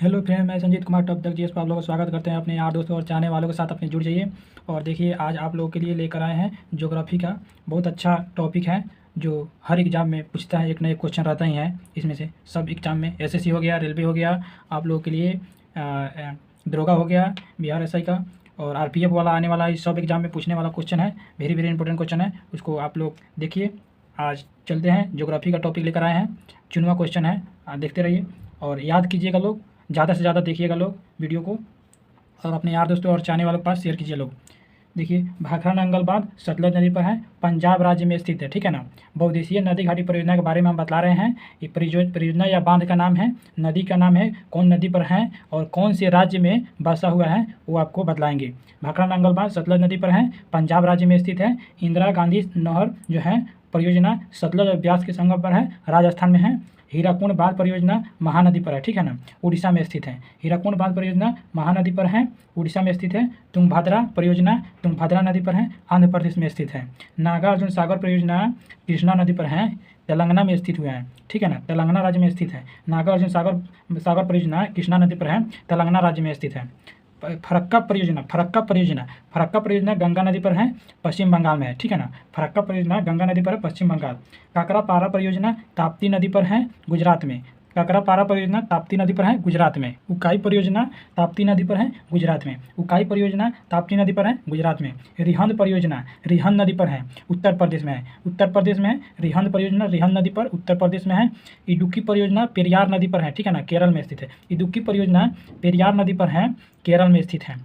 Hello friend, मैं Sanjeet Kumar top तक GS पर आप लोगों का स्वागत करते हैं। अपने यार दोस्तों और चाहने वालों के साथ अपने जुड़ जाइए। और देखिए, आज आप लोगों के लिए लेकर आए हैं ज्योग्राफी का बहुत अच्छा टॉपिक है जो हर एग्ज़ाम में पूछता है। एक ना एक क्वेश्चन रहता ही है इसमें से। सब एग्जाम में एसएससी हो गया, रेलवे हो गया, आप लोगों के लिए दरोगा हो गया, बिहार एसआई का, और आरपीएफ वाला आने वाला, इस सब एग्जाम में पूछने वाला क्वेश्चन है। वेरी वेरी इंपॉर्टेंट क्वेश्चन है, उसको आप लोग देखिए। आज चलते हैं, ज्योग्राफी का टॉपिक लेकर आए हैं, चुनवा क्वेश्चन है, देखते रहिए और याद कीजिएगा लोग। ज़्यादा से ज़्यादा देखिएगा लोग वीडियो को, और अपने यार दोस्तों और चाहने वालों के पास शेयर कीजिए लोग। देखिए, भाखड़ा नांगल बांध सतलज नदी पर है, पंजाब राज्य में स्थित है, ठीक है ना। बहुउद्देशीय नदी घाटी परियोजना के बारे में हम बतला रहे हैं। ये परियोजना या बांध का नाम है, नदी का नाम है, कौन नदी पर है और कौन से राज्य में बसा हुआ है वो आपको बतलाएंगे। भाखड़ा नांगल बांध सतलज नदी पर है, पंजाब राज्य में स्थित है। इंदिरा गांधी नहर जो है परियोजना सतलज और ब्यास के संगम पर है, राजस्थान में है। हीराकुंड बांध परियोजना महानदी पर है, ठीक है ना, उड़ीसा में स्थित है। हीराकुंड बांध परियोजना महानदी पर है, उड़ीसा में स्थित है। तुंगभद्रा परियोजना तुंगभद्रा नदी पर है, आंध्र प्रदेश में स्थित है। नागार्जुन सागर परियोजना कृष्णा नदी पर है, तेलंगाना में स्थित हुआ है, ठीक है ना, तेलंगाना राज्य में स्थित है। नागार्जुन सागर परियोजना कृष्णा नदी पर है, तेलंगाना राज्य में स्थित है। फरक्का परियोजना गंगा नदी पर है, पश्चिम बंगाल में है, ठीक है ना। फरक्का परियोजना गंगा नदी पर है, पश्चिम बंगाल। काकरापारा परियोजना ताप्ती नदी पर है, गुजरात में। काकरापारा परियोजना ताप्ती नदी पर है, गुजरात में। उकाई परियोजना ताप्ती नदी पर है, गुजरात में। उकाई परियोजना ताप्ती नदी पर है, गुजरात में। रिहंद परियोजना रिहंद नदी पर है, उत्तर प्रदेश में है। उत्तर प्रदेश में है रिहंद परियोजना, रिहंद नदी पर उत्तर प्रदेश में है। इडुक्की परियोजना पेरियार नदी पर है, ठीक है ना, केरल में स्थित है। इडुक्की परियोजना पेरियार नदी पर है, केरल में स्थित है।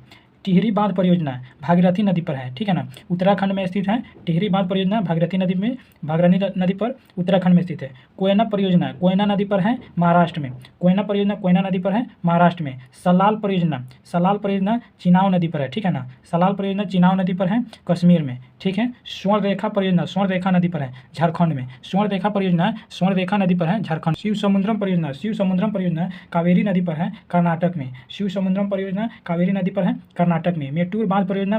टिहरी बांध परियोजना भागीरथी नदी पर है, ठीक है ना, उत्तराखंड में स्थित है। टिहरी बांध परियोजना भागीरथी नदी पर उत्तराखंड में स्थित है। कोयना परियोजना कोयना नदी पर है, महाराष्ट्र में। कोयना परियोजना कोयना नदी पर है, महाराष्ट्र में। सलाल परियोजना चिनाव नदी पर है, ठीक है ना। सलाल परियोजना चिनाव नदी पर है, कश्मीर में, ठीक है। स्वर्ण रेखा परियोजना नदी पर है, झारखंड में। स्वर्ण रेखा नदी पर है, झारखंड। शिव समुद्रम परियोजना कावेरी नदी पर है, कर्नाटक में। शिव समुद्रम परियोजना कावेरी नदी पर है, कर्नाटक में। मेटूर बांध परियोजना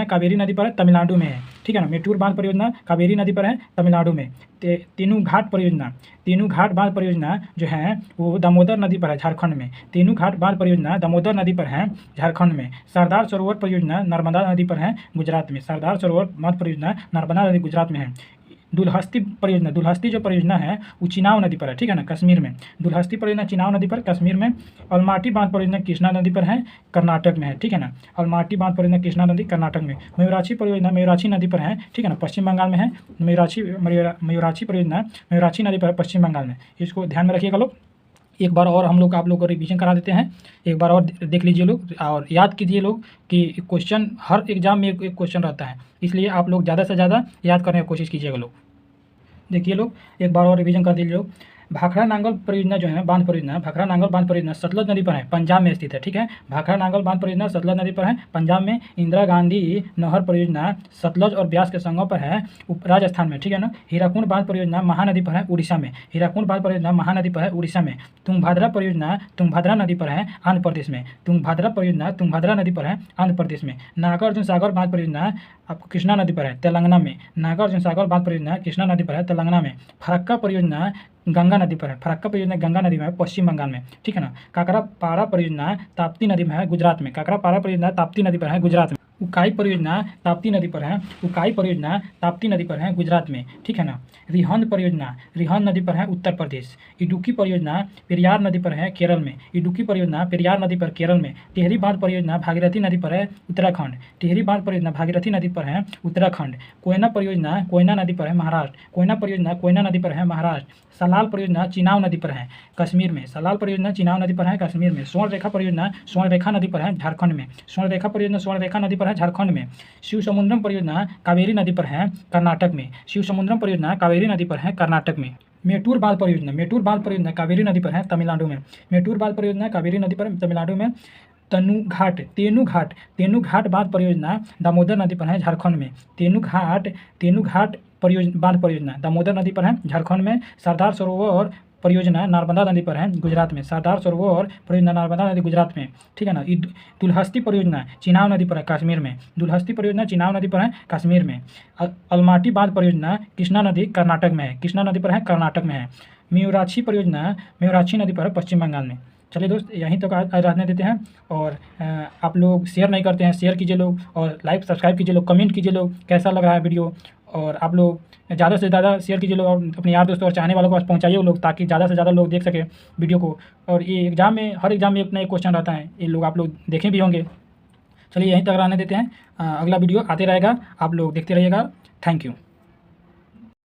कावेरी नदी पर है, तमिलनाडु में है, ठीक है ना। मेटूर बांध परियोजना कावेरी नदी पर है, तमिलनाडु में। तेनू घाट बांध परियोजना जो है वो दामोदर नदी पर है, झारखंड में। तेनू घाट बांध परियोजना दामोदर नदी पर है, झारखंड में। सरदार सरोवर परियोजना नर्मदा नदी पर है, गुजरात में। सरदार सरोवर बांध परियोजना नर्मदा नदी गुजरात में है। दुल्हस्ती जो परियोजना है वो चिनाव नदी पर है, ठीक है ना, कश्मीर में। दुल्हस्ती परियोजना चिनाव नदी पर, कश्मीर में। अलमाटी बांध परियोजना कृष्णा नदी पर है, कर्नाटक में है, ठीक है ना। अलमाटी बांध परियोजना कृष्णा नदी कर्नाटक में। मयूराक्षी परियोजना मयूराक्षी नदी पर है, ठीक है ना, पश्चिम बंगाल में है। मयूराक्षी परियोजना मयूराक्षी नदी पर है, पश्चिम बंगाल में। इसको ध्यान में रखिएगा लोग। एक बार और हम लोग आप लोग को रिवीजन करा देते हैं, एक बार और देख लीजिए लोग और याद कीजिए लोग कि क्वेश्चन हर एग्जाम में एक क्वेश्चन रहता है, इसलिए आप लोग ज़्यादा से ज़्यादा याद करने की कोशिश कीजिएगा लोग। देखिए लोग, एक बार और रिवीजन कर दीजिए लोग। भाखड़ा नांगल परियोजना जो है बांध परियोजना सतलज नदी पर है, पंजाब में स्थित है, ठीक है। भाखड़ा नांगल बांध परियोजना सतलज नदी पर है, पंजाब में। इंदिरा गांधी नहर परियोजना सतलज और ब्यास के संगम पर है, राजस्थान में, ठीक है ना। हीराकुंड बांध परियोजना महानदी पर है, उड़ीसा में। तुंगभद्रा परियोजना तुंगभद्रा नदी पर है, आंध्र प्रदेश में। तुंगभद्रा नदी पर है, आंध्र प्रदेश में। नागार्जुन सागर बांध परियोजना आपको कृष्णा नदी पर है, तेलंगाना में। नागार्जुन सागर बांध परियोजना कृष्णा नदी पर है, तेलंगाना में। फरक्का परियोजना गंगा नदी पर है, गंगा नदी में है, पश्चिम बंगाल में, ठीक है ना। काकरापारा परियोजना ताप्ती नदी में है, गुजरात में। काकरापारा परियोजना ताप्ती नदी पर है, गुजरात में। उकाई परियोजना ताप्ती नदी पर है, गुजरात में, ठीक है ना। रिहंद नदी पर है, उत्तर प्रदेश। इडुक्की परियोजना पेरियार नदी पर है, केरल में। टिहरी बांध परियोजना भागीरथी नदी पर है, उत्तराखंड। कोयना परियोजना कोयना नदी पर है, महाराष्ट्र। सलाल परियोजना चिनाव नदी पर है, कश्मीर में। स्वर्ण रेखा परियोजना स्वर्ण रेखा नदी पर है, झारखंड में। शिव समुद्रम परियोजना कावेरी नदी पर है, कर्नाटक में। मेटूर बांध परियोजना कावेरी नदी पर है, तमिलनाडु में। तेनू घाट बांध परियोजना दामोदर नदी पर है, झारखंड में। बांध परियोजना दामोदर नदी पर है, झारखंड में। सरदार सरोवर परियोजना नर्मदा नदी पर है, गुजरात में। ठीक है ना। दुल्हस्ती परियोजना चिनाव नदी पर है, कश्मीर में। अलमाटी बांध परियोजना कृष्णा नदी पर है, कर्नाटक में है। म्यूराक्षी परियोजना म्यूराक्षी नदी पर पश्चिम बंगाल में। चलिए दोस्त, यहीं तक आज रहने देते हैं। और आप लोग शेयर नहीं करते हैं, शेयर कीजिए लोग, और लाइक सब्सक्राइब कीजिए लोग, कमेंट कीजिए लोग कैसा लग रहा है वीडियो। और आप लोग ज़्यादा से ज़्यादा शेयर कीजिए लोग, और अपने यार दोस्तों और चाहने वालों के पास पहुँचाइए लोग, ताकि ज़्यादा से ज़्यादा लोग देख सकें वीडियो को। और ये एग्ज़ाम में, हर एग्ज़ाम में एक नया क्वेश्चन रहता है, ये लोग आप लोग देखे भी होंगे। चलिए यहीं तक रहने देते हैं, अगला वीडियो आते रहेगा, आप लोग देखते रहिएगा। Thank you.